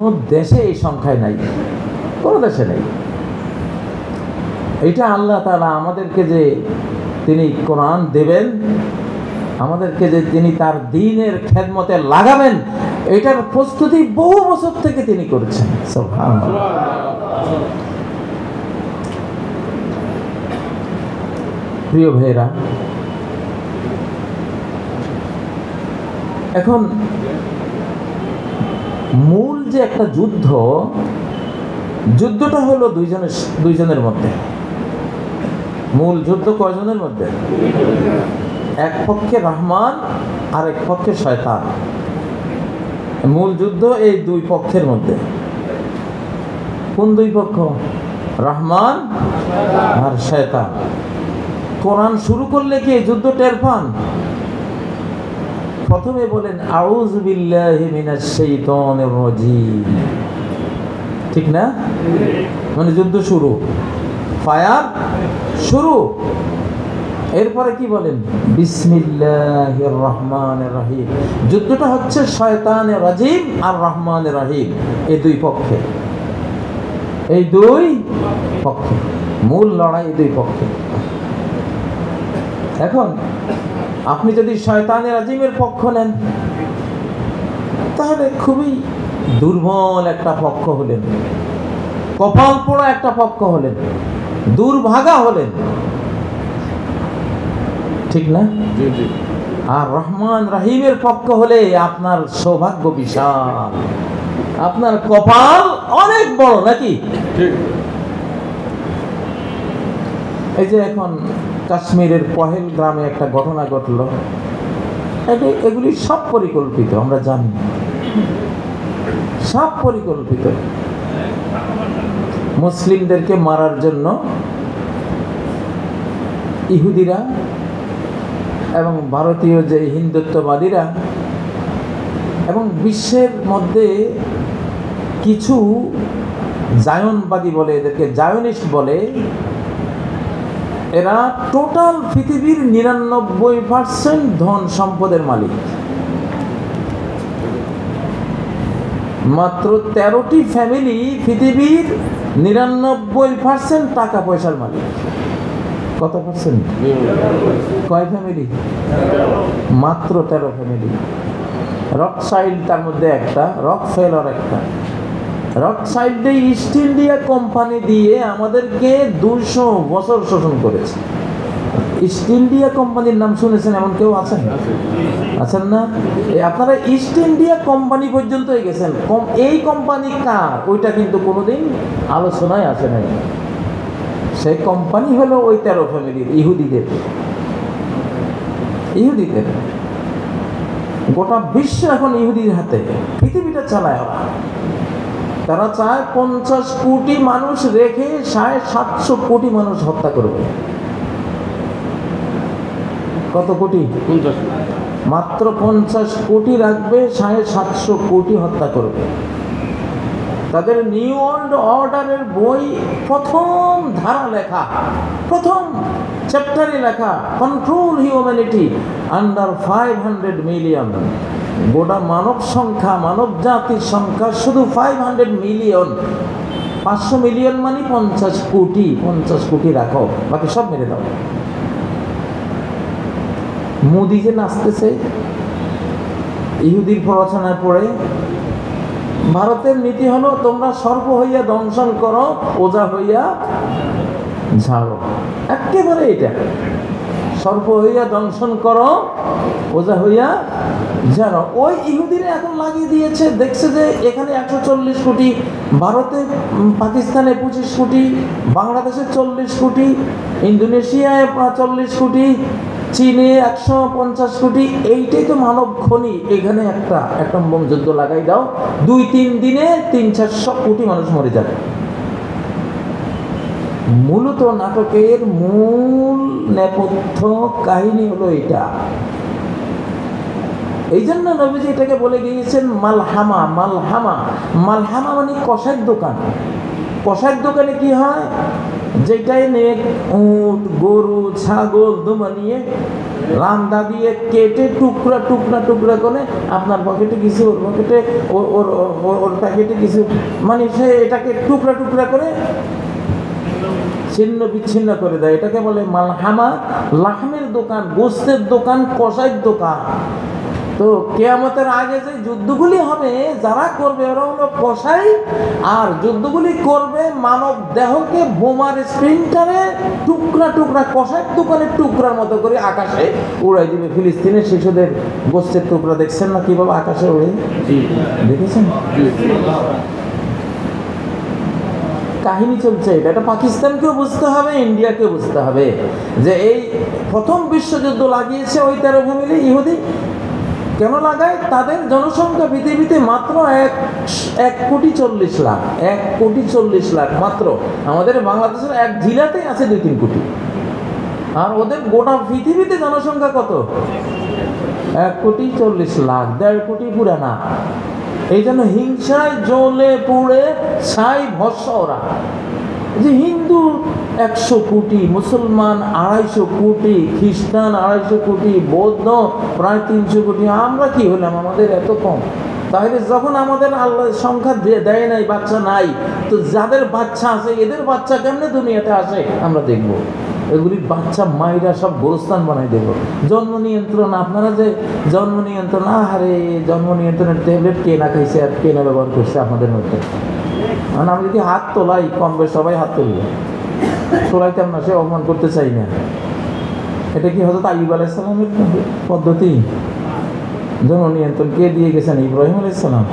কোনো দেশে এই সংখ্যায় নাই, কোনো দেশে নেই। এটা আল্লাহ তাআলা আমাদেরকে যে তিনি কোরআন দেবেন, আমাদেরকে যে তিনি তার দ্বীনের খেদমতে লাগাবেন, এটার প্রস্তুতি বহু বছর থেকে তিনি করেছেন। সুবহানাল্লাহ। প্রিয় ভাইয়েরা, এখন মূল যে একটা যুদ্ধটা হলো দুইজনের মধ্যে। মূল যুদ্ধ কয়জনের মধ্যে? এক পক্ষে রহমান আর এক পক্ষে শয়তান। মূল যুদ্ধ এই দুই পক্ষের মধ্যে। কোন দুই পক্ষ? রহমান আর শয়তান। কোরআন শুরু করলে কি যুদ্ধ টের পান? প্রথমে বলেন আউযু বিল্লাহি মিনাশ শাইতানির রাজীম, ঠিক না? মানে যুদ্ধ শুরু, ফায়ার শুরু। এরপরে কি বলেন? বিসমিল্লাহির রহমানির রহিম। যুদ্ধটা হচ্ছে শয়তানের রাজিম আর রহমানের রহিম, এই দুই পক্ষে। এই দুই পক্ষে মূল লড়াই, এই দুই পক্ষে। এখন আপনি যদি শয়তানের রাজিমের পক্ষ নেন, তাহলে খুবই দুর্বল একটা পক্ষ হলেন, কপাল পোড়া একটা পক্ষ হলেন, দুর্ভাগা হলেন, ঠিক না? আর রহমান রাহিমের পক্ষ হলে আপনার সৌভাগ্য বিশাল, আপনার কপাল অনেক বড়, নাকি? এই যে এখন কাশ্মীরের পহেলগ্রামে একটা ঘটনা ঘটল, এগুলি সব পরিকল্পিত, আমরা জানি, সব পরিকল্পিত। মুসলিমদেরকে মারার জন্য ইহুদিরা এবং ভারতীয় যে হিন্দুত্ববাদীরা এবং বিশ্বের মধ্যে কিছু জায়নবাদী বলে, এদেরকে জায়নিস্ট বলে, এরা টোটাল পৃথিবীর 99% ধন সম্পদের মালিক। মাত্র 13টি ফ্যামিলি পৃথিবীর 99% টাকা পয়সার মালিক। কত পার্সেন্ট? কয় ফ্যামিলি? মাত্র 13 ফ্যামিলি। রকসাইল্ড তার মধ্যে একটা, রকফেলার একটা। রকসাইল্ডে ইস্ট ইন্ডিয়া কোম্পানি দিয়ে আমাদেরকে 200 বছর শোষণ করেছে। ইস্ট ইন্ডিয়া কোম্পানির নাম শুনেছেন এমন কেউ আছেন? আছেন না? আপনারা ইস্ট ইন্ডিয়া কোম্পানি পর্যন্ত গেছেন। এই কোম্পানি কার ওইটা কিন্তু কোনোদিন আলোচনায় আসে নাই। সেই কোম্পানি হলো ওই 13 ফ্যামিলির, ইহুদিদের। গোটা বিশ্ব এখন ইহুদির হাতে, পৃথিবীটা চালায় ওরা। তারা চায় 50 কোটি মানুষ রেখে 750 কোটি মানুষ হত্যা করবে। কত কোটি? মাত্র 50 কোটি রাখবে, 750 কোটি হত্যা করবে। তাদের নিউ ওয়ার্ল্ড অর্ডারের বই প্রথম ধারা লেখা, প্রথম চ্যাপ্টারে লেখা, কন্ট্রোল হিউম্যানিটি আন্ডার 500 মিলিয়ন। গোটা মানব সংখ্যা, মানব জাতির সংখ্যা শুধু 500 মিলিয়ন। 500 মিলিয়ন মানে 50 কোটি। 50 কোটি রাখো, বাকি সব মেরে দাও। মোদি যে নাচতেছে ইহুদির প্ররোচনায় পড়ে, ভারতের নীতি হলো তোমরা সর্প হইয়া দংশন করো, ওজা হইয়া ঝাড়ো। একেবারে এটা, সর্প হইয়া দংশন করো, ওজা হইয়া ঝাড়ো। ওই ইহুদিরা এখন লাগিয়ে দিয়েছে, দেখছে যে এখানে 140 কোটি, ভারতে পাকিস্তানে 25 কোটি, বাংলাদেশে 40 কোটি, ইন্দোনেশিয়ায় 40 কোটি, চীনে 150 কোটি। এইটাই তো মানব খনি। এখানে একটা বোম যুদ্ধ লাগাই দাও, 2-3 দিনে 300-400 কোটি মানুষ মরে যাবে। মূলত নাটকের মূল নেপথ্য কাহিনী হলো এটা। এই জন্য নবীজি এটাকে বলে গিয়েছেন মালহামা। মালহামা মানে কষাইয়ের দোকান। কষাইয়ের দোকানে কি হয়? যেটাই নিয়ে উট গরু ছাগল দুমা নিয়ে রান্দা দিয়ে কেটে টুকরা টুকরা টুকরা করে আপনার পকেটে কিছু, ওর পকেটে, ওর প্যাকেটে কিছু, মানে সে এটাকে টুকরা টুকরা করে ছিন্ন বিচ্ছিন্ন করে দেয়। এটাকে বলে মালহামা, লাহমের দোকান, গোস্তের দোকান, কষাইয়ের দোকান। তো কিয়ামতের আগে যে যুদ্ধগুলি হবে, যারা করবে ওরা হলো কসাই, আর যুদ্ধগুলি করবে মানব দেহকে বোমার স্প্রিন্টারে টুকরা টুকরা, কসাইয়ের দোকানের টুকরার মতো করে আকাশে উড়াই দিবে। ফিলিস্তিনের শিশুদের গোস্তের টুকরা দেখছেন না কিভাবে আকাশে উড়ে, দেখেছেন? কাহিনী চলছে এটা। এটা পাকিস্তানকেও বুঝতে হবে, ইন্ডিয়াকেও বুঝতে হবে যে এই প্রথম বিশ্বযুদ্ধ লাগিয়েছে ওই 13 ফ্যামিলি ইহুদি। কেন লাগায়? তাদের জনসংখ্যা পৃথিবীতে মাত্র 1,40,00,000 1,40,00,000 মাত্র। আমাদের বাংলাদেশের এক জেলাতেই আছে 2-3 কোটি, আর ওদের গোটা পৃথিবীতে জনসংখ্যা কত? 1,40,00,000, 1.5 কোটি পুরা না। এই জন্য হিংসায় জ্বলে পুড়ে ছাই ভস্ম ওরা। যে হিন্দু 100 কোটি, মুসলমান 250 কোটি, খ্রিস্টান 250 কোটি, বৌদ্ধ প্রায় 300 কোটি, আমরা কি হলাম? আমাদের এত কম। তাহলে যখন আমাদের আল্লাহ সংখ্যা দেয় নাই, বাচ্চা নাই, তো যাদের বাচ্চা আছে এদের বাচ্চা কেমনে দুনিয়াতে আসে আমরা দেখব। এগুলির বাচ্চা মায়েরা সব গোরস্থান বানাই দেব। জন্ম নিয়ন্ত্রণ, আপনারা যে জন্ম নিয়ন্ত্রণ, আহারে জন্ম নিয়ন্ত্রণের ট্যাবলেট কে না খাইছে আর কে না ব্যবহার করছে আপনাদের মধ্যে? মানে আমি যদি হাত তোলাই, কম বেশ সবাই হাত তুলবে, তোলাইতাম না, সে অপমান করতে চাই না। এটা কি হযরত আইয়ুব আলাইহিস সালামের পদ্ধতি? জন্ম নিয়ন্ত্রণ কে দিয়ে গেছেন? ইব্রাহিম আলাইহিস সালাম,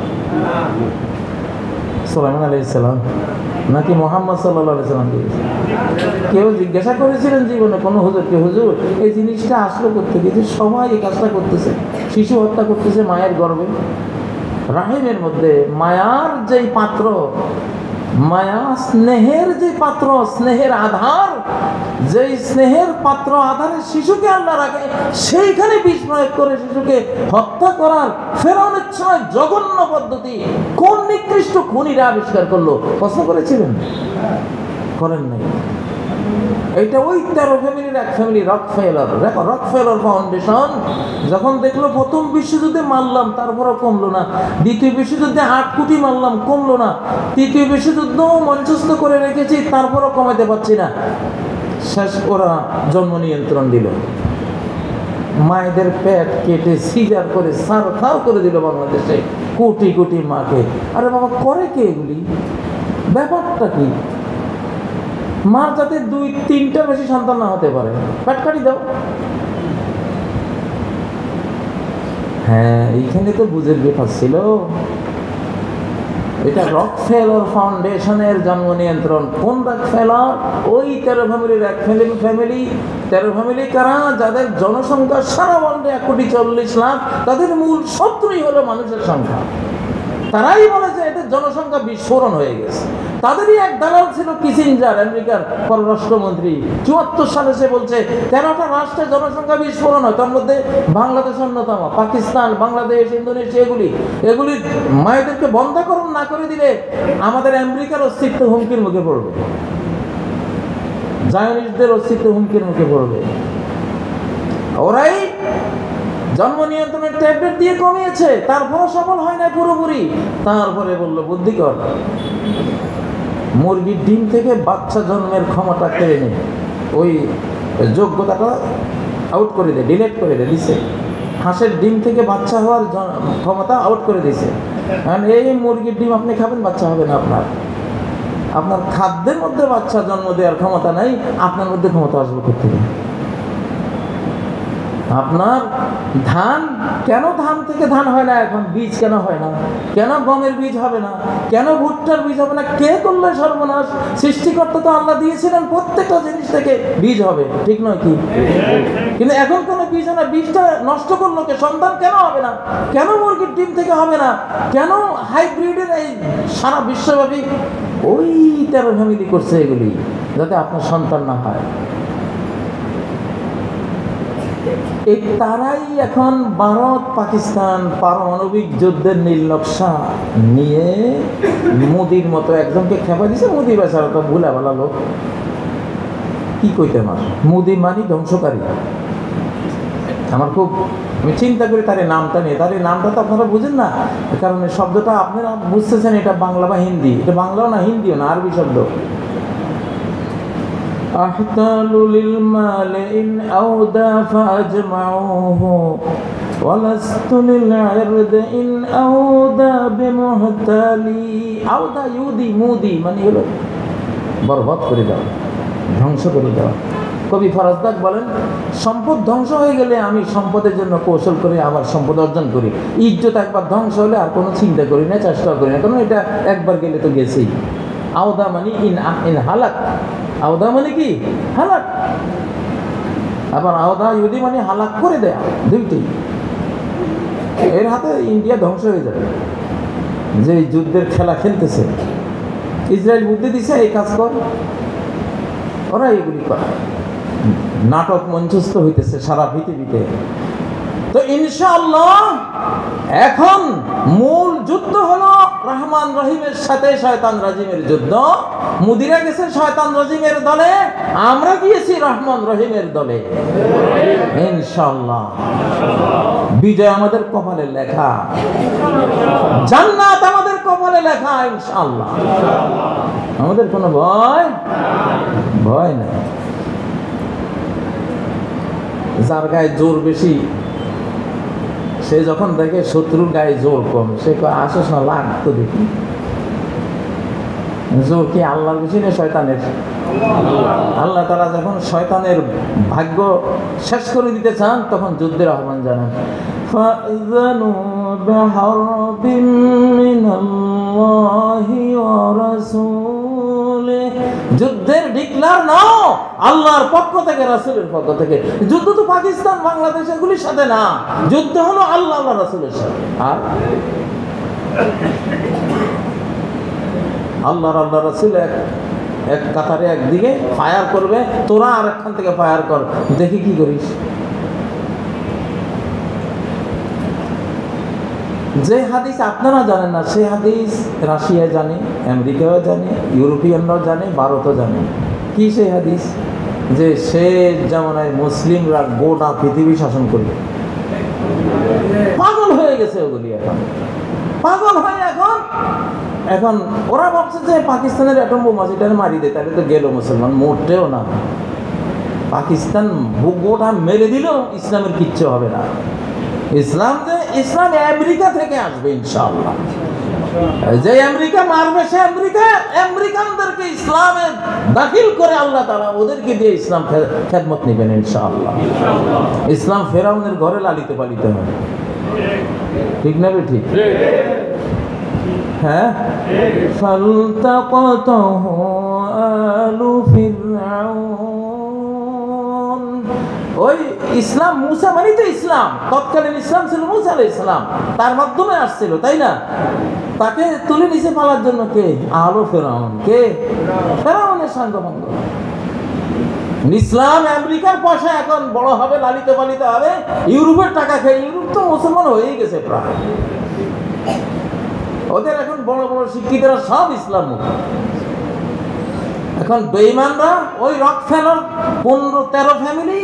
সুলাইমান আলাইহিস সালাম, নাকি মুহাম্মদ সাল্লাল্লাহু আলাইহি সাল্লাম দিয়ে গেছেন? কেউ জিজ্ঞাসা করেছিলেন জীবনে কোনো হুজুরকে, হুজুর এই জিনিসটা আসলো করতে গিয়ে? সবাই এই কাজটা করতেছে, শিশু হত্যা করতেছে মায়ের গর্ভে, রাহিমের মধ্যে। মায়ার যেই পাত্র, মায়া স্নেহের যে পাত্র, স্নেহের আধার, যেই স্নেহের পাত্র আধারে শিশুকে আল্লাহ রাখে, সেইখানে বিষ প্রয়োগ করে শিশুকে হত্যা করার ফেরাউনের সময় জঘন্য পদ্ধতি কোন নিকৃষ্ট খুনিরা আবিষ্কার করলো? প্রশ্ন করেছিলেন? করেন নাই। এইটা ওই 13 ফ্যামিলির এক ফ্যামিলি, রকফেলার ফাউন্ডেশন যখন দেখলো প্রথম বিশ্বযুদ্ধে মারলাম তারপরও কমলো না, দ্বিতীয় বিশ্বযুদ্ধে 8 কোটি মারলাম কমলো না, তৃতীয় বিশ্বযুদ্ধ মঞ্চস্থ করে রেখেছি তারপরও কমাতে পারছি না, শেষ ওরা জন্ম নিয়ন্ত্রণ দিল। মায়েদের পেট কেটে সিজার করে সারখাও করে দিল বাংলাদেশে কোটি কোটি মাকে। আরে বাবা, করে কে এগুলি? ব্যাপারটা কি? মার যাতে 2-3টার বেশি সন্তান না হতে পারে, পেট কাটি দাও। হ্যাঁ, এইখানে তো বুঝের ব্যাপার ছিল। এটা রকফেলার ফাউন্ডেশনের জন্ম নিয়ন্ত্রণ। কোন রকফেলার? ওই 13 ফ্যামিলির এক ফ্যামিলি। 13 ফ্যামিলি কারা? যাদের জনসংখ্যা সারা ওয়ার্ল্ডে 1,40,00,000, তাদের মূল শত্রুই হলো মানুষের সংখ্যা। তারাই বলে যে এদের জনসংখ্যা বিস্ফোরণ হয়ে গেছে। তাদেরই এক দালাল ছিল কিসিঞ্জার, আমেরিকার পররাষ্ট্রমন্ত্রী। 74 সালে সে বলছে 13টা রাষ্ট্রের জনসংখ্যা বিস্ফোরণ হয়, তার মধ্যে বাংলাদেশ অন্যতম। পাকিস্তান, বাংলাদেশ, ইন্দোনেশিয়া, এগুলি মায়েদেরকে বন্ধকরণ না করে দিলে আমাদের আমেরিকার অস্তিত্ব হুমকির মুখে পড়বে, জায়নিস্টদের অস্তিত্ব হুমকির মুখে পড়বে। ওরাই জন্ম নিয়ন্ত্রণের ট্যাবলেট দিয়ে কমিয়েছে, তারপরও সফল হয় না পুরোপুরি। তারপরে বলল বুদ্ধিকর, মুরগির ডিম থেকে বাচ্চা জন্মের ক্ষমতা কেড়ে নেই, ওই যোগ্যতাটা আউট করে দেয়, ডিলেট করে দিছে। হাঁসের ডিম থেকে বাচ্চা হওয়ার ক্ষমতা আউট করে দিছে। কারণ এই মুরগির ডিম আপনি খাবেন, বাচ্চা হবে না আপনার। আপনার খাদ্যের মধ্যে বাচ্চা জন্ম দেওয়ার ক্ষমতা নাই, আপনার মধ্যে ক্ষমতা আসবে কোথেকে? আপনার ধান, কেন ধান থেকে ধান হয় না এখন? বীজ কেন হয় না? কেন গমের বীজ হবে না? কেন ভুট্টার বীজ হবে না? কে করলে সর্বনাশ? সৃষ্টিকর্তা তো আল্লাহ দিয়েছিলেন প্রত্যেকটা জিনিস থেকে বীজ হবে, ঠিক নয় কি? কিন্তু এখন কোনো বীজ হয় না। বীজটা নষ্ট করলো কে? সন্তান কেন হবে না? কেন মুরগির ডিম থেকে হবে না? কেন হাইব্রিডের এই সারা বিশ্বব্যাপী? ওই 13 ফ্যামিলি করছে এগুলি, যাতে আপনার সন্তান না হয়। এই তারাই এখন ভারত পাকিস্তান পারমাণবিক যুদ্ধের নীল নকশা নিয়ে মোদির মতো একজনকে খেপা দিছে। মোদি বেচারা তো ভুলা ভালা লোক, কি কইতে আমার মুদি মানি ধ্বংসকারী। আমার খুব আমি চিন্তা করি তার নামটা নিয়ে, তার নামটা তো আপনারা বুঝেন না, কারণ এই শব্দটা আপনারা বুঝতেছেন এটা বাংলা বা হিন্দি, এটা বাংলাও না হিন্দিও না, আরবি শব্দ। আহতালু লিল মাল ইন আওদা ফাজমাউহু ওয়ালাস্তু লিল ইরদ ইন আওদা বিমুহতালি। আওদা ইউদি মুদি মানে হলো বরবাদ করে দেওয়া, ধ্বংস করে দেওয়া। কবি ফরাজদাক বলেন, সম্পদ ধ্বংস হয়ে গেলে আমি সম্পদের জন্য কৌশল করে আবার সম্পদ অর্জন করি। ইজ্জত একবার ধ্বংস হলে আর কোনো চিন্তা করি না, চেষ্টা করি না, কারণ এটা একবার গেলে তো গেছেই। আওদা মানে ইন হালাক, আওদা মানে কি হালাক, আবার আওদা ইউদি মানে হালাক করে দেয়া, দুইটাই। এর হাতে ইন্ডিয়া ধ্বংস হয়ে যাবে। যে যুদ্ধের খেলা খেলতেছে, ইসরায়েল বুদ্ধি দিছে এই কাজ কর, ওরা এগুলি করে। নাটক মঞ্চস্থ হইতেছে সারা পৃথিবীতে। তো ইনশাআল্লাহ এখন মূল যুদ্ধ হলো রহমান রহিমের সাথে শয়তান রাজিমের যুদ্ধ। মুদিরা গেছে শয়তান রাজিমের দলে, আমরা গিয়েছি রহমান রহিমের দলে। ইনশাআল্লাহ বিজয় আমাদের কপালে লেখা, জান্নাত আমাদের কপালে লেখা ইনশাআল্লাহ। আমাদের কোনো ভয় নাই। যার গায়ে জোর বেশি, সে যখন দেখে শত্রুর গায়ে জোর কম, সে কয় আসস না, লাগ তো দেখি। জোর কি আল্লাহর বেশি না শয়তানের? আল্লাহ তাআলা যখন শয়তানের ভাগ্য শেষ করে দিতে চান, তখন যুদ্ধের আহ্বান জানান, ফাযানু বিহারবিন মিনাল্লাহি ওয়া রাসূলিহি। যুদ্ধের ডিক্লার নাও আল্লাহর পক্ষ থেকে, রাসূলের পক্ষ থেকে। যুদ্ধ তো পাকিস্তান বাংলাদেশ এগুলির সাথে না, যুদ্ধ হলো আল্লাহ আল্লাহ রাসূলের সাথে। আর আল্লাহর আল্লাহ রাসূল এক কাতারে একদিকে ফায়ার করবে, তোরা আর একখান থেকে ফায়ার কর, দেখি কি করিস। যে হাদিস আপনারা জানেন না, সে হাদিস রাশিয়া জানে, আমেরিকাও জানে, ইউরোপিয়ানরাও জানে, ভারতও জানে। কি সেই হাদিস? যে সে জামানায় মুসলিমরা গোটা পৃথিবী শাসন করবে। পাগল হয়ে গেছে ওগুলি, এখন পাগল হয়ে এখন ওরা ভাবছে যে পাকিস্তানের অ্যাটম বোমা যেটা মারি দেয়, তাহলে তো গেল মুসলমান, মোটেও না। পাকিস্তান গোটা মেরে দিলেও ইসলামের কিচ্ছু হবে না। ইসলাম আমেরিকা থেকে আসবে ইনশাআল্লাহ। যে আমেরিকা মারবে, সে আমেরিকানদেরকে ইসলামে দাখিল করে আল্লাহ তাআলা ওদেরকে দিয়ে ইসলাম খেদমত নেবেন ইনশাআল্লাহ। ইসলাম ফেরাউনের ঘরে লালিত পালিত হবে, ঠিক না? ঠিক। হ্যাঁ, ফালতাকাতাহু আলু ফিরআউন। ওই ইসলাম, মুসা মানে তো ইসলাম, তৎকালীন ইসলাম ছিল মুসা আলাইহিস সালাম, তার মাধ্যমে আসছিল, তাই না? তাকে তুলে নিচে পালার জন্য কে? আলু ফেরাউন। কে? ফেরাউনের সাঙ্গভঙ্গ। ইসলাম আমেরিকার পয়সা এখন বড় হবে, লালিত পালিত হবে, ইউরোপের টাকা খেয়ে। ইউরোপ তো মুসলমান হয়েই গেছে প্রায়, ওদের এখন বড় বড় শিক্ষিতরা সব ইসলাম মুখ। এখন বেঈমানরা ওই রকফেলার 15-13 ফ্যামিলি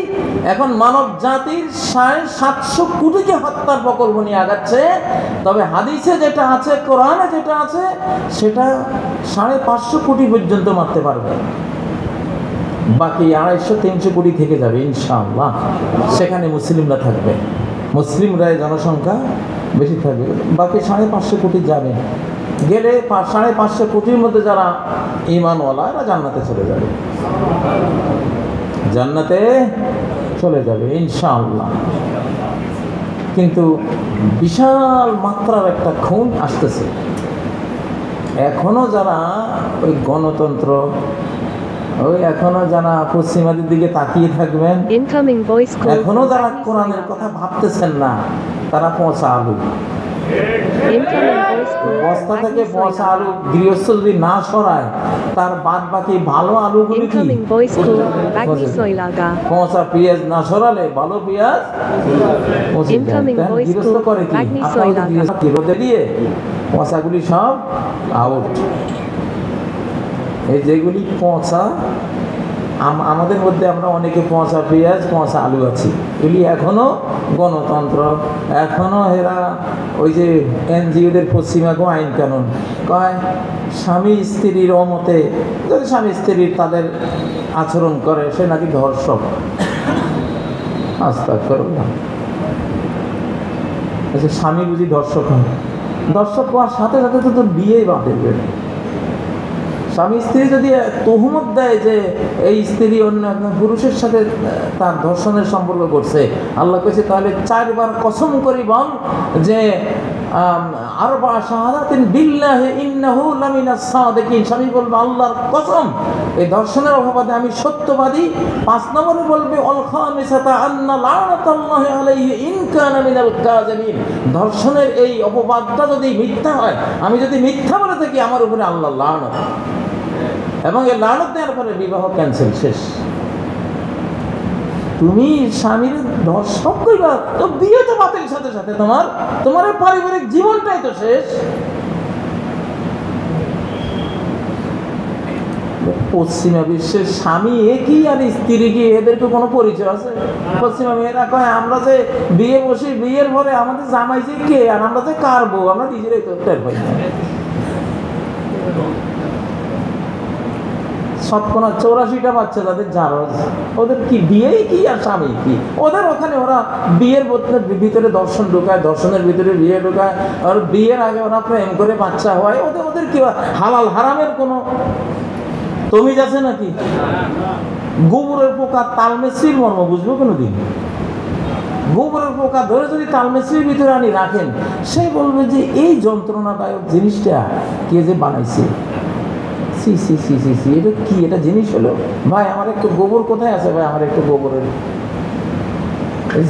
এখন মানব জাতির 750 কোটিকে হত্যার প্রকল্প নিয়ে আগাচ্ছে। তবে হাদিসে যেটা আছে, কোরআনে যেটা আছে, সেটা 550 কোটি পর্যন্ত মারতে পারবে, বাকি 250-300 কোটি থেকে যাবে ইনশাআল্লাহ। সেখানে মুসলিমরা থাকবে, মুসলিমরা জনসংখ্যা বেশি থাকবে, বাকি 550 কোটি যাবে। গেলে 550 কোটির মধ্যে যারা ঈমানওয়ালা, এরা জান্নাতে চলে যাবে, জান্নাতে চলে যাবে ইনশাআল্লাহ। কিন্তু বিশাল মাত্রার একটা খুন আসতেছে। এখনো যারা ওই গণতন্ত্র, ওই এখনো যারা পশ্চিমাদের দিকে তাকিয়ে থাকবেন, এখনো যারা কোরআনের কথা ভাবতেছেন না, তারা পচা আলু। বস্তা থেকে পচা আলু গৃহস্থ যদি না সরায়, তার বাদ বাকি ভালো আলুগুলি কি? পচা পেঁয়াজ না সরালে ভালো পেঁয়াজ গৃহস্থ করে কি? রোদে দিয়ে পচাগুলি সব আউট। এই যেগুলি পচা, আমাদের মধ্যে আমরা অনেকে পচা পেঁয়াজ পচা আলু আছি, এগুলি এখনও গণতন্ত্র, এখনও এরা ওই যে এনজিওদের পশ্চিমাগো আইন কানুন কয় স্বামী স্ত্রীর অমতে যদি স্বামী স্ত্রীর তাদের আচরণ করে সে নাকি ধর্ষক। আস্তাগফিরুল্লাহ। আচ্ছা, স্বামী বুঝি ধর্ষক হয়? ধর্ষক হওয়ার সাথে সাথে তো তোর বিয়েই বাঁধবে। স্বামী স্ত্রী যদি তহমত দেয় যে এই স্ত্রী অন্য একজন পুরুষের সাথে তার ধর্ষণের সম্পর্ক করছে, আল্লাহ কইছে তাহলে 4 বার কসম করি বল যে আরবা শাহাদাতিন বিল্লাহি ইন্নাহু লামিনাস সাদিকিন। স্বামী বলবে আল্লাহর কসম এই ধর্ষণের অপবাদে আমি সত্যবাদী। 5 নম্বরে বলবে আল খামিসাতা আন্না লানাতাল্লাহি আলাইহি ইন কানা মিনাল কাযিবিন। ধর্ষণের এই অপবাদটা যদি মিথ্যা হয়, আমি যদি মিথ্যা বলে থাকি, আমার উপরে আল্লাহর লানত, এবং এই লানত দেওয়ার পরে বিবাহ ক্যান্সেল, শেষ। তুমি স্বামীর ধর্ষক কইবা তো বিয়ে তো বাতিল, সাথে সাথে তোমার পারিবারিক জীবনটাই তো শেষ। পশ্চিমা বিশ্বের স্বামী একই আর স্ত্রী কি, এদেরকে কোনো পরিচয় আছে? পশ্চিমা মেয়েরা কয় আমরা যে বিয়ে বসি, বিয়ের পরে আমাদের জামাই যে কে আর আমরা যে কার বউ আমরা নিজেরাই তো টের পাই না। 84টা বাচ্চা তাদের জারজ, ওদের কি বিয়েই কি আর স্বামী কি? ওদের ওখানে ওরা বিয়ের ভিতরে দর্শন ঢোকায়, দর্শনের ভিতরে বিয়ে ঢোকায়, আর বিয়ের আগে ওরা প্রেম করে বাচ্চা হয়। ওদের কি হালাল হারামের কোনো তমিজ আছে নাকি? গোবরের পোকা তালমেশ্রীর মর্ম বুঝবো কোনোদিন? গোবরের পোকা ধরে যদি তালমেশ্রীর ভিতরে আনি রাখেন, সে বলবে যে এই যন্ত্রণাদায়ক জিনিসটা কে যে বানাইছে, C C C C C, এটা কি, এটা জিনিস হলো? ভাই আমার একটু গোবর কোথায় আছে? ভাই আমার একটু গোবরের,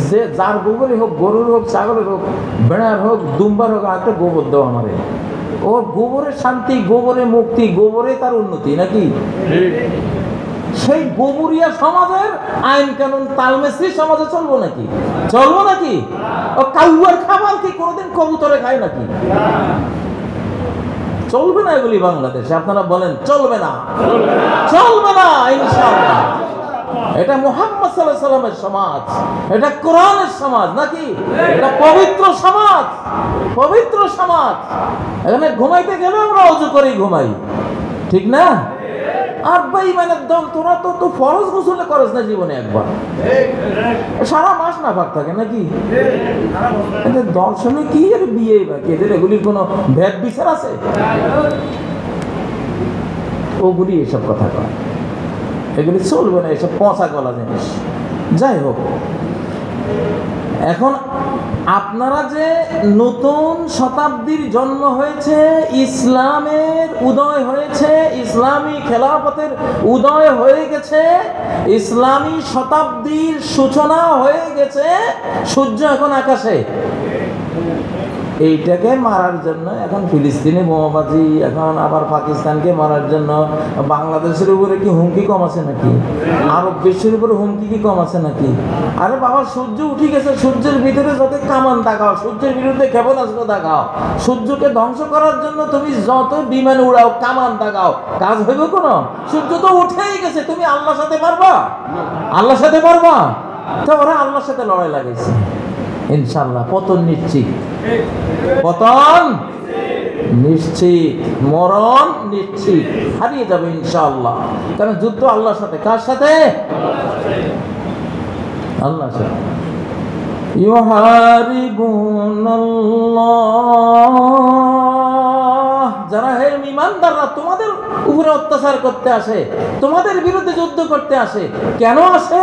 যে যার গোবরই হোক, গরুর হোক, ছাগলের হোক, বেড়ার হোক, দুম্বার হোক, একটা গোবর দাও আমারে। ওর গোবরের শান্তি, গোবরে মুক্তি, গোবরে তার উন্নতি নাকি? সেই গোবরিয়া সমাজের আইন কানুন তালমেশ্রী সমাজে চলবো নাকি? চলবো নাকি? ও কাউয়ার খাবার কি কোনোদিন কবুতরে খায় নাকি? চলবে না এগুলি বাংলাদেশে। আপনারা বলেন চলবে না? চলবে না ইনশাআল্লাহ। এটা মুহাম্মদ সাল্লাল্লাহু আলাইহি সাল্লামের সমাজ, এটা কোরআনের সমাজ নাকি? এটা পবিত্র সমাজ, পবিত্র সমাজ। এখানে ঘুমাইতে গেলে আমরা ওযু করেই ঘুমাই, ঠিক না? আর বেঈমানের দল, তোরা তো ফরজ গোসল করস না জীবনে একবার, সারা মাস না পাক থাকে নাকি? এদের দর্শনে কি আর বিয়ে বাকি, এদের এগুলির কোনো ভেদ বিচার আছে? ওগুলি এসব কথা কয়, এগুলি চলবে না, এসব পচা গলা জিনিস। যাই হোক, এখন আপনারা যে নতুন শতাব্দীর জন্ম হয়েছে, ইসলামের উদয় হয়েছে, ইসলামী খেলাফতের উদয় হয়ে গেছে, ইসলামী শতাব্দীর সূচনা হয়ে গেছে, সূর্য এখন আকাশে। এইটাকে মারার জন্য এখন ফিলিস্তিনি বোমাবাজি, এখন আবার পাকিস্তানকে মারার জন্য বাংলাদেশের উপরে কি হুমকি কম আছে নাকি? আরব বিশ্বের উপরে হুমকি কি কম আছে নাকি? আরে বাবা, সূর্য উঠে গেছে, সূর্যের ভিতরে যত কামান দেখাও, সূর্যের বিরুদ্ধে ক্ষেপণাস্ত্র দেখাও, সূর্যকে ধ্বংস করার জন্য তুমি যত বিমান উড়াও, কামান দেখাও, কাজ হইবে কোনো? সূর্য তো উঠেই গেছে, তুমি আল্লাহর সাথে পারবা? আল্লাহর সাথে পারবা? তো ওরা আল্লাহর সাথে লড়াই লাগাইছে। ইনশাআল্লাহ পতন নিশ্চিত, পতন নিশ্চিত, মরণ নিশ্চিত, হারিয়ে যাবে ইনশাআল্লাহ। কারণ যুদ্ধ আল্লাহর সাথে। কার সাথে? আল্লাহর সাথে। ইউহারিবুনাল্লাহ, যারা হে ঈমানদাররা তোমাদের উপরে অত্যাচার করতে আসে, তোমাদের বিরুদ্ধে যুদ্ধ করতে আসে, কেন আসে?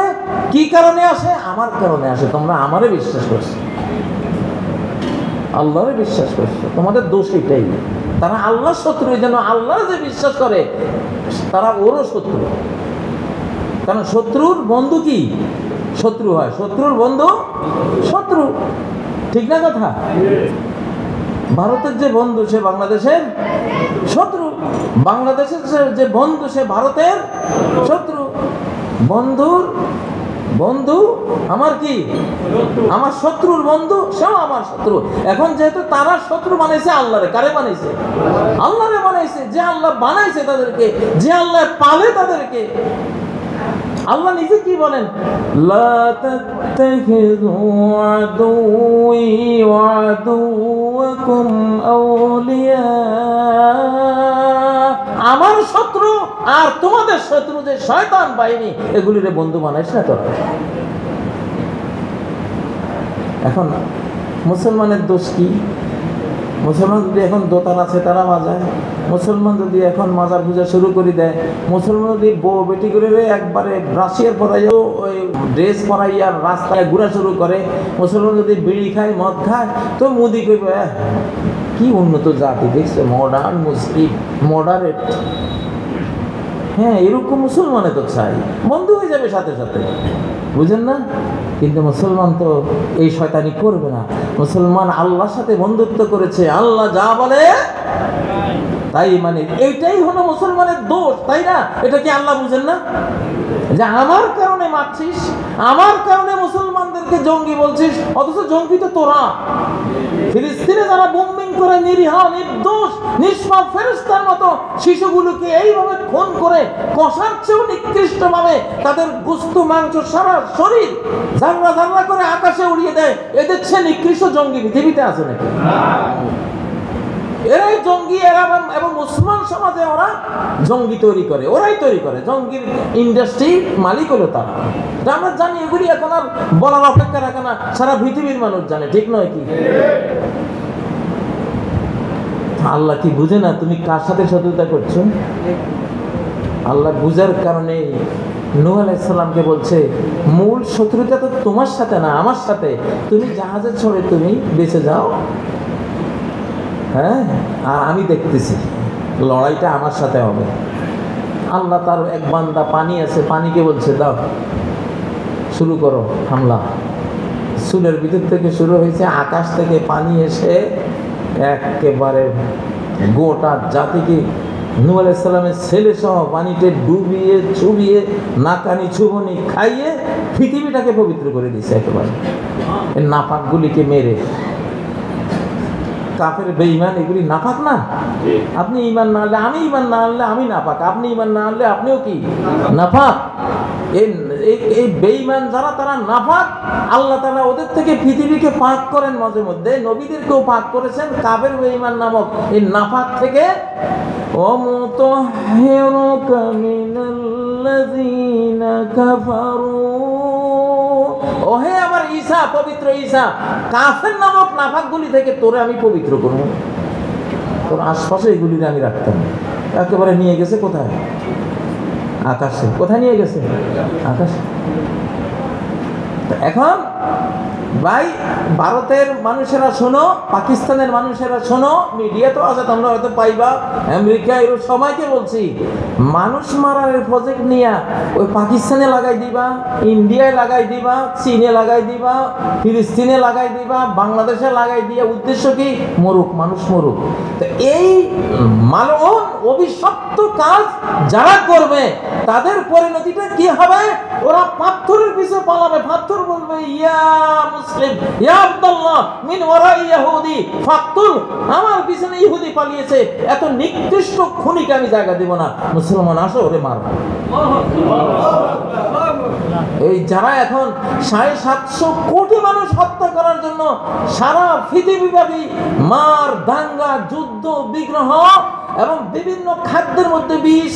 কি কারণে আসে? আমার কারণে আসে। তোমরা আমারে বিশ্বাস করছো, আল্লাহরে বিশ্বাস করছো, তোমাদের দোষ এটাই। তারা আল্লাহর শত্রু, যেন আল্লাহ যে বিশ্বাস করে তারা ওরও শত্রু। কারণ শত্রুর বন্ধু কি? শত্রু হয়, শত্রুর বন্ধু শত্রু, ঠিক না কথা? ভারতের যে বন্ধু সে বাংলাদেশের শত্রু, বাংলাদেশের যে বন্ধু সে ভারতের শত্রু। বন্ধুর বন্ধু আমার কি? আমার শত্রুর বন্ধু সেও আমার শত্রু। এখন যেহেতু তারা শত্রু বানাইছে আল্লাহরে, কারে বানাইছে? আল্লাহরে বানাইছে। যে আল্লাহ বানাইছে তাদেরকে, যে আল্লাহ পালে তাদেরকে, আল্লাহ নিজে কি বলেন, লা তাত্তাখিযু আদুওয়ি ওয়া আদুওয়াকুম আউলিয়া, আমার শত্রু আর তোমাদের শত্রু যে শয়তান বাহিনী, এগুলিরে বন্ধু বানাইস না তোরা। এখন মুসলমানের দোষ কি? মুসলমান যদি এখন দোতারা সেতারা বাজায়, মুসলমান যদি এখন মাজার পূজা শুরু করে দেয়, মুসলমান যদি বউ বেটি করে একবারে রাশিয়ার পরাইও ওই ড্রেস পরাইয়া রাস্তায় ঘোরা শুরু করে, মুসলমান যদি বিড়ি খায় মদ খায়, তো মোদি কইবে কি উন্নত জাতি দেখছে, মডার্ন মুসলিম, মডারেট। হ্যাঁ, এরকম মুসলমানে তো চাই, বন্ধু হয়ে যাবে সাথে সাথে, বুঝেন না? কিন্তু মুসলমান তো এই শয়তানি করবে না। মুসলমান আল্লাহর সাথে বন্ধুত্ব করেছে, আল্লাহ যা বলে তাই মানে, এইটাই হলো মুসলমানের দোষ, তাই না? এটা কি আল্লাহ বুঝেন না? যে আমার কারণে মারছিস, আমার কারণে মুসলমানদেরকে জঙ্গি বলছিস, অথচ জঙ্গি তো তোরা। ফিলিস্তিনে যারা বোম্বিং করে নিরীহ নির্দোষ নিষ্পাপ ফেরেশতার মতো শিশুগুলোকে এইভাবে খুন করে কষার চেয়েও নিকৃষ্ট ভাবে তাদের গোশত মাংস সারা শরীর জাররা জাররা করে আকাশে উড়িয়ে দেয়, এদের চেয়ে নিকৃষ্ট জঙ্গি পৃথিবীতে আছে নাকি? এরাই জঙ্গি, এরা এবং মুসলমান সমাজে ওরা জঙ্গি তৈরি করে, ওরাই তৈরি করে, জঙ্গির ইন্ডাস্ট্রি মালিক হলো তারা। আমরা জানি, এগুলি এখন আর বলার অপেক্ষা রাখে না, সারা পৃথিবীর মানুষ জানে, ঠিক নয় কি? আল্লাহ কি বুঝে না তুমি কার সাথে শত্রুতা করছো? আল্লাহ বুঝার কারণে নূহ আলাইহিস সালামকে বলছে, মূল শত্রুতা তো তোমার সাথে না, আমার সাথে, তুমি জাহাজে চড়ে তুমি বেঁচে যাও, হ্যাঁ, আর আমি দেখতেছি লড়াইটা আমার সাথে হবে। আল্লাহ তার এক বান্দা পানি আছে, পানিকে বলছে দাও শুরু করো হামলা। চুলের ভিতর থেকে শুরু হয়েছে, আকাশ থেকে পানি এসে একেবারে গোটা জাতিকে নূহ আলাইহিস সালামের ছেলে সহ পানিতে ডুবিয়ে চুবিয়ে নাকানি চুবনি খাইয়ে পৃথিবীটাকে পবিত্র করে দিয়েছে একেবারে, নাপাকগুলিকে মেরে। কাফের বেঈমান এগুলি নাপাক না? আপনি ঈমান না আনলে, আমি ঈমান না আনলে আমি নাপাক, আপনি ঈমান না আনলে আপনিও কি নাপাক। এই বেঈমান যারা, তারা নাপাক। আল্লাহ তাআলা ওদের থেকে পৃথিবীকে পাক করেন, মাঝে মধ্যে নবীদেরকেও পাক করেছেন কাফের বেঈমান নামক এই নাপাক থেকে। ওয়ামুতাহহিরুকা মিনাল্লাযীনা কাফারু, ওহে আমার ঈসা, পবিত্র ঈসা, কাফের নামক নাফাকগুলি থেকে তোরে আমি পবিত্র করব। তোর আশপাশে এগুলি আমি রাখতাম। একেবারে নিয়ে গেছে কোথায়? আকাশে। কোথায় নিয়ে গেছে? আকাশে। এখন ভাই, ভারতের মানুষেরা শোনো, পাকিস্তানের মানুষেরা শোনো, মিডিয়া তো আছে, তোমরা হয়তো পাইবা, আমেরিকা ইউরোপ সবাইকে বলছি, মানুষ মারার প্রজেক্ট নিয়ে ওই পাকিস্তানে লাগাই দিবা, ইন্ডিয়ায় লাগাই দিবা, চীনে লাগাই দিবা, ফিলিস্তিনে লাগাই দিবা, বাংলাদেশে লাগাই দিয়ে উদ্দেশ্য কি? মরুক, মানুষ মরুক। তো এই মালন অভিশপ্ত কাজ যারা করবে তাদের পরিণতিটা কি হবে? ওরা পাথরের পিছে পালাবে, পাথর বলবে ইয়া মুসলিম ইয়া আব্দুল্লাহ মিন ওয়ারাই ইহুদি ফাকতুল, আমার পিছনে ইহুদি পালিয়েছে, এত নিকৃষ্ট খুনিকে আমি জায়গা দেব না, মুসলমান আসো ওরে মার। এই যারা এখন 750 কোটি মানুষ হত্যা করার জন্য সারা পৃথিবীব্যাপী মার, দাঙ্গা, যুদ্ধ, বিগ্রহ এবং বিভিন্ন খাদ্যের মধ্যে বিষ,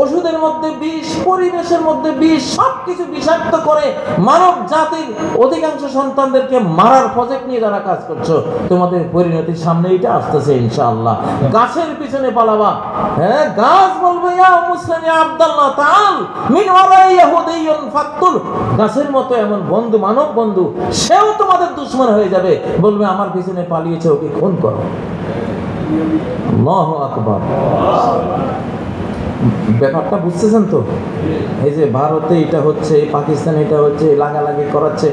ওষুধের মধ্যে বিষ, পরিবেশের মধ্যে বিষ, সবকিছু বিষাক্ত করে মানব জাতির অধিকাংশ সন্তানদেরকে মারার প্রজেক্ট নিয়ে যারা কাজ করছো, তোমাদের পরিণতির সামনে এটা আসতেছে ইনশাআল্লাহ। গাছের পিছনে পালাবা, হ্যাঁ, গাছ বলবে ইয়া মুসলিম ইয়া আব্দুল্লাহ তাআল মিন ওয়ারাই ইহুদিয়্যুন ফাকতুল, গাছের মতো এমন বন্ধু, মানব বন্ধু, সেও তোমাদের দুশমন হয়ে যাবে, বলবে আমার পিছনে পালিয়েছে, ওকে খুন করো। আল্লাহু আকবার। ব্যাপারটা বুঝতেছেন তো? এই যে ভারতে এটা হচ্ছে, পাকিস্তানে এটা হচ্ছে, লাগালাগি করাচ্ছে,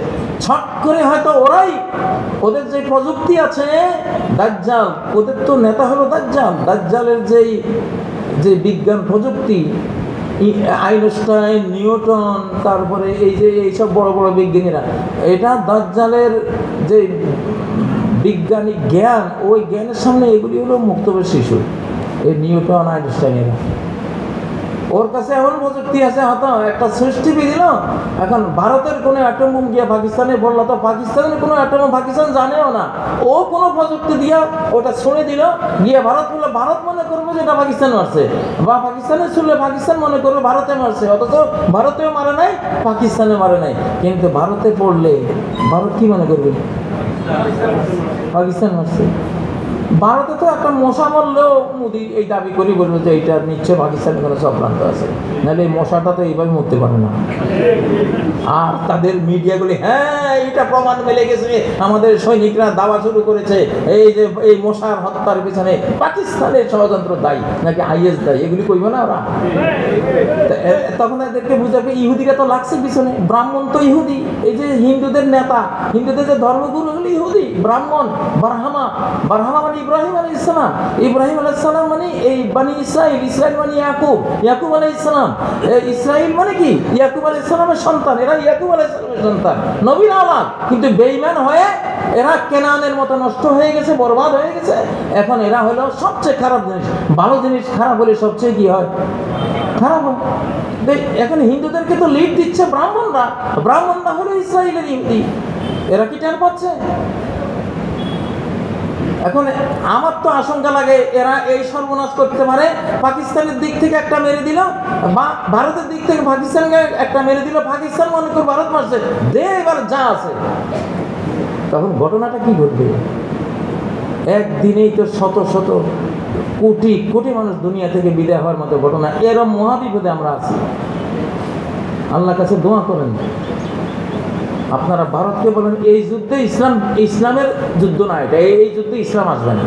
ছট করে হয়তো ওরাই, ওদের যে প্রযুক্তি আছে দাজ্জাল, ওদের তো নেতা হলো দাজ্জাল, দাজ্জালের যে বিজ্ঞান প্রযুক্তি, আইনস্টাইন, নিউটন, তারপরে এই যে এইসব বড় বড় বিজ্ঞানীরা, এটা দাজ্জালের যে বিজ্ঞানিক জ্ঞান, ওই জ্ঞানের সামনে এগুলি হলো মুক্তবের শিশু, এই নিউটন, আইনস্টাইনেরা। ওর কাছে এমন প্রযুক্তি আছে, হয়তো একটা সুইচ টিপে দিল, এখন ভারতের কোনো অ্যাটম বোম গিয়ে পাকিস্তানে বললো, তো পাকিস্তানের কোনো অ্যাটম বোম পাকিস্তান জানেও না, ও কোনো প্রযুক্তি দিয়ে ওটা ছুঁড়ে দিল, গিয়ে ভারত বললে ভারত মনে করবে যে এটা পাকিস্তান মারছে, বা পাকিস্তানে ছুড়লে পাকিস্তান মনে করবে ভারতে মারছে, অথচ ভারতেও মারে নাই, পাকিস্তানে মারে নাই। কিন্তু ভারতে পড়লে ভারত কি মনে করবে? পাকিস্তান মারছে। ভারতে তো একটা মশা মরলেও মোদি এই দাবি করে বলবে যে এইটা নিশ্চয় পাকিস্তানের কোনো চক্রান্ত আছে, নাহলে এই মশাটা তো এইভাবে মরতে পারে না। আর তাদের মিডিয়াগুলি, হ্যাঁ এটা প্রমাণ মিলে গেছে, আমাদের সৈনিকরা দাওয়া শুরু করেছে, এই যে এই মশার হত্যার পিছনে পাকিস্তানের ষড়যন্ত্র দায়ী, নাকি আইএস দায়ী, এগুলি কইবে না ওরা? তখন এদেরকে বুঝাবে ইহুদিরা তো লাগছে পিছনে, ব্রাহ্মণ তো ইহুদি, এই যে হিন্দুদের নেতা, হিন্দুদের যে ধর্মগুরু হলো ইহুদি, ব্রাহ্মণ, বারহামা মানে ইব্রাহিম আলাইহিস সালাম, ইব্রাহিম আলাইহিস সালাম মানে এই বানি ইসরাইল, ইসরাইল মানে ইয়াকুব, ইয়াকুব আলাইহিস সালাম, ইসরাইল মানে কি ইয়াকুব আলাইহিস সালামের সন্তান, এরা ইয়াকুব আলাইহিস সালামের সন্তান, নবীর আওলাদ, কিন্তু বেঈমান হয়ে এরা কেনানের মতো নষ্ট হয়ে গেছে, বরবাদ হয়ে গেছে। এখন এরা হলো সবচেয়ে খারাপ জিনিস, ভালো জিনিস খারাপ হলে সবচেয়ে কি হয়? খারাপ হয়। এখন হিন্দুদেরকে তো লিড দিচ্ছে ব্রাহ্মণরা, ব্রাহ্মণরা হলো ইসরাইলের ইহুদি, এরা কি টের পাচ্ছে? এখন আমার তো আশঙ্কা লাগে এরা এই সর্বনাশ করতে পারে, পাকিস্তানের দিক থেকে একটা মেরে দিল, বা ভারতের দিক থেকে পাকিস্তানকে একটা মেরে দিল, পাকিস্তান মনে করে ভারত মারছে, দে এবার যা আছে। তখন ঘটনাটা কি ঘটবে? একদিনেই তো শত শত কোটি কোটি মানুষ দুনিয়া থেকে বিদায় হওয়ার মতো ঘটনা। এরম মহাবিপদে আমরা আছি। আল্লাহর কাছে দোয়া করেন, আপনারা ভারতকে বলেন এই যুদ্ধে ইসলামের যুদ্ধ না, এটা এই যুদ্ধে ইসলাম আসবে না।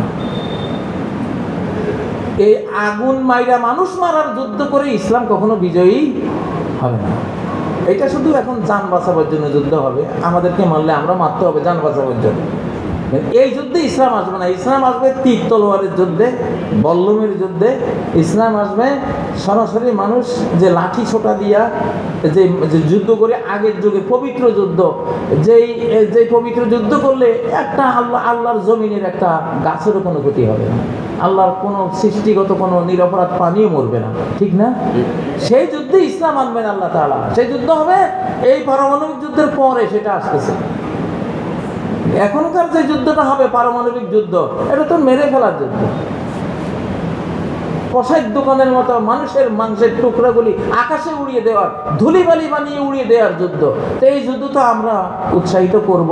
এই আগুন মাইরা মানুষ মারার যুদ্ধ করে ইসলাম কখনো বিজয়ী হবে না। এটা শুধু এখন জান বাঁচাবার জন্য যুদ্ধ হবে, আমাদেরকে মারলে আমরা মারতে হবে জান বাঁচাবার জন্য। এই যুদ্ধে ইসলাম আসবে না। ইসলাম আসবে তীর তলোয়ারের যুদ্ধে, বল্লমের যুদ্ধে। ইসলাম আসবে সরাসরি মানুষ যে লাঠি ছোটা দিয়া যে যুদ্ধ করে, আগের যুগে পবিত্র যুদ্ধ, যেই পবিত্র যুদ্ধ করলে একটা আল্লাহর জমিনের একটা গাছেরও কোনো ক্ষতি হবে না, আল্লাহর কোনো সৃষ্টিগত কোনো নিরপরাধ প্রাণীও মরবে না, ঠিক না? সেই যুদ্ধে ইসলাম আনবেন আল্লাহ তাআলা। সেই যুদ্ধ হবে এই পারমাণবিক যুদ্ধের পরে, সেটা আসতেছে। এখনকার যে যুদ্ধটা হবে পারমাণবিক যুদ্ধ, এটা তো মেরে ফেলার যুদ্ধ, কষাইয়ের দোকানের মতো মানুষের মাংসের টুকরাগুলি আকাশে উড়িয়ে দেওয়ার, ধুলিবালি বানিয়ে উড়িয়ে দেওয়ার যুদ্ধ। তো এই যুদ্ধ তো আমরা উৎসাহিত করব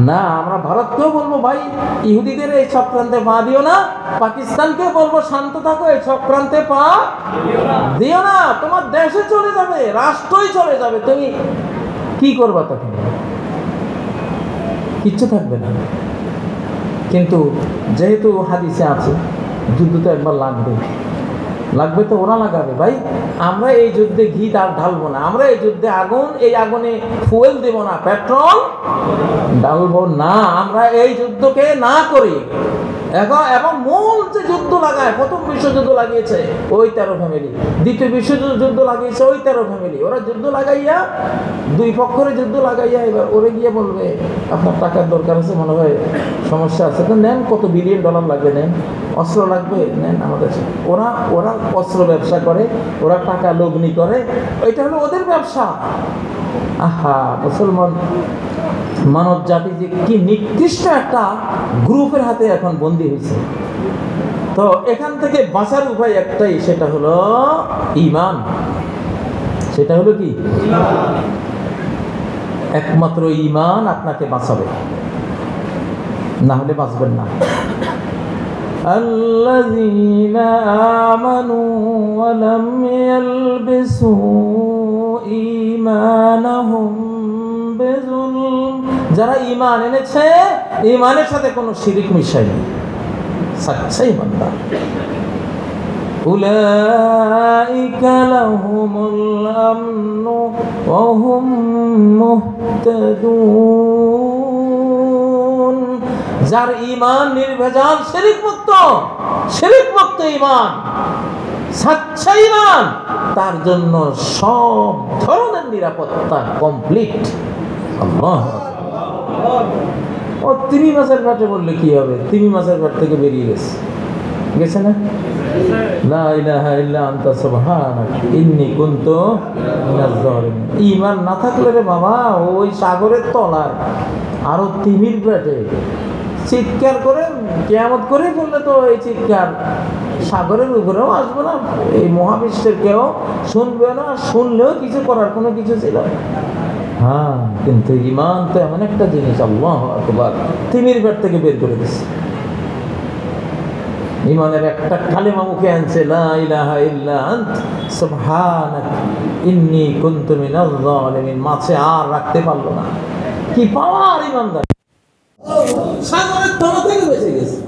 না। আমরা ভারতকেও বলবো, ভাই ইহুদিদের এই চক্রান্তে পা দিও না। পাকিস্তানকেও বলবো, শান্ত থাকো, এই চক্রান্তে পা দিও না। তোমার দেশে চলে যাবে, রাষ্ট্রই চলে যাবে, তুমি কি করবা তখন? কিচ্ছু থাকবে না। কিন্তু যেহেতু হাদিসে আছে যুদ্ধ তো একবার লাগবে তো ওরা লাগাবে। ভাই আমরা এই যুদ্ধে ঘি ঢালবো না, আমরা এই যুদ্ধে এই আগুনে ফুয়েল দেব না, পেট্রোল ঢালবো না। আমরা এই যুদ্ধকে না করি। এবং মূল যে যুদ্ধ লাগায়, প্রথম বিশ্বযুদ্ধ লাগিয়েছে ওই 13 ফ্যামিলি, দ্বিতীয় বিশ্বযুদ্ধ লাগিয়েছে ওই 13 ফ্যামিলি। ওরা যুদ্ধ লাগাইয়া, দুই পক্ষরে যুদ্ধ লাগাইয়া এবার ওরে গিয়ে বলবে আপনার টাকার দরকার আছে, মনে হয় সমস্যা আছে, তো নেন, কত বিলিয়ন ডলার লাগবে নেন, অস্ত্র লাগবে নেন আমাদের। ওরা অস্ত্র ব্যবসা করে, ওরা টাকা লগ্নি করে, ওইটা হলো ওদের ব্যবসা। আহা, মুসলমান মানব জাতি যে কি নিকৃষ্ট একটা গ্রুপের হাতে এখন বন্দী হয়েছে। তো এখান থেকে বাঁচার উপায় একটাই, সেটা হলো ঈমান। সেটা হলো কি? একমাত্র ঈমান আপনাকে বাঁচাবে, না হলে বাঁচবেন না। আল্লাযীনা আমানু ওয়া লাম ইয়ালবিসু ঈমানাহুম বিযুলম, যারা ঈমান এনেছে, ঈমানের সাথে কোনো শিরক মিশায়নি, সচ্চা ঈমানদার। উলাইকা লাহুমুল আমনু ওয়া হুম মুহতাদুন, যার ঈমান নির্ভেজাল, শিরক মুক্ত ঈমান, সচ্চা ঈমান, তার জন্য সব ধরনের নিরাপত্তা কমপ্লিট। আল্লাহ, ও তিমি মাছের ঘাটে বললে কি হবে? তিমি মাছের ঘাট থেকে বেরিয়ে গেছে, গেছে না? লা ইলাহা ইল্লা আনতা সুবহানাক ইন্নী কুনতু মিনাজ জালিমিন। ঈমান না থাকলে রে বাবা ওই সাগরের তলায় আরো তিমির পেটে চিৎকার করে কিয়ামত করে বললে তো এই চিৎকার সাগরের উপরেও আসবে না, এই মহাবিশ্বের কেউ শুনবে না, শুনলেও কিছু করার কোনো কিছু ছিল না। হ্যাঁ, কিন্তু ঈমান তো এমন একটা জিনিস, আল্লাহু আকবার, তিমির পেট থেকে বের করে দিচ্ছে। ঈমানের একটা কালিমা মুখে আনছে, লা ইলাহা ইল্লা আনত সুবহানাক ইন্নী কুনতু মিনাজ জালিমিন, মাছে আর রাখতে পারলো না। কি পাওয়ার ঈমানদার, সাগরের তলা থেকে বেঁচে গেছে।